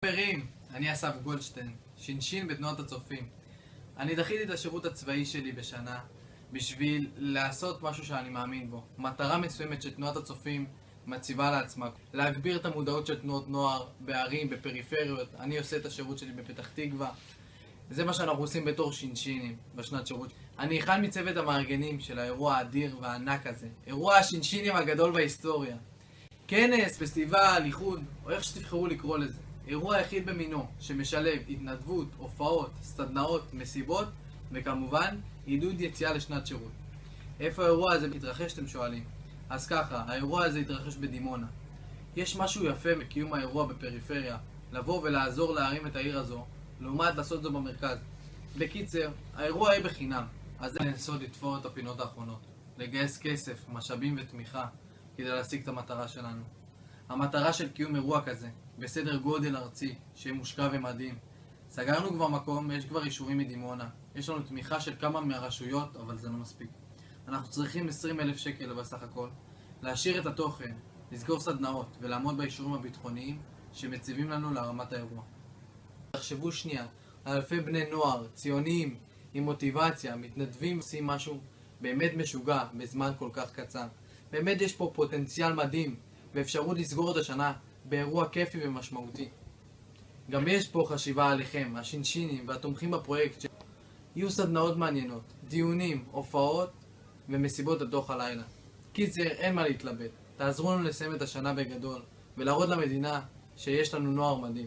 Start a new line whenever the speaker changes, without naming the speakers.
חברים, אני אסף גולדשטיין, שינשין בתנועת הצופים. אני דחיתי את השירות הצבאי שלי בשנה בשביל לעשות משהו שאני מאמין בו. מטרה מסוימת שתנועת הצופים מציבה לעצמה. להגביר את המודעות של תנועות נוער בערים, בפריפריות. אני עושה את השירות שלי בפתח תקווה. זה מה שאנחנו עושים בתור שינשינים בשנת שירות. אני אחד מצוות המארגנים של האירוע האדיר והענק הזה. אירוע השינשינים הגדול בהיסטוריה. כנס, פסטיבל, איחוד, או איך שתבחרו לקרוא לזה. אירוע יחיד במינו, שמשלב התנדבות, הופעות, סדנאות, מסיבות, וכמובן, עידוד יציאה לשנת שירות. איפה האירוע הזה מתרחש, אתם שואלים? אז ככה, האירוע הזה התרחש בדימונה. יש משהו יפה בקיום האירוע בפריפריה, לבוא ולעזור להרים את העיר הזו, לעומת לעשות זו במרכז. בקיצר, האירוע יהיה בחינם, אז זה לנסות לתפור את הפינות האחרונות, לגייס כסף, משאבים ותמיכה, כדי להשיג את המטרה שלנו. המטרה של קיום אירוע כזה, בסדר גודל ארצי, שיהיה מושקע ומדהים. סגרנו כבר מקום, יש כבר אישורים מדימונה. יש לנו תמיכה של כמה מהרשויות, אבל זה לא מספיק. אנחנו צריכים 20,000 שקל בסך הכל, להשאיר את התוכן, לסגור סדנאות ולעמוד באישורים הביטחוניים שמציבים לנו להרמת האירוע. תחשבו שנייה, על אלפי בני נוער, ציוניים, עם מוטיבציה, מתנדבים ועושים משהו באמת משוגע בזמן כל כך קצר. באמת יש פה פוטנציאל מדהים ואפשרות לסגור את השנה באירוע כיפי ומשמעותי. גם יש פה חשיבה עליכם, השינשינים והתומכים בפרויקט. יהיו סדנאות מעניינות, דיונים, הופעות ומסיבות עד תוך הלילה. קיצר, אין מה להתלבט. תעזרו לנו לסיים את השנה בגדול ולהראות למדינה שיש לנו נוער מדהים.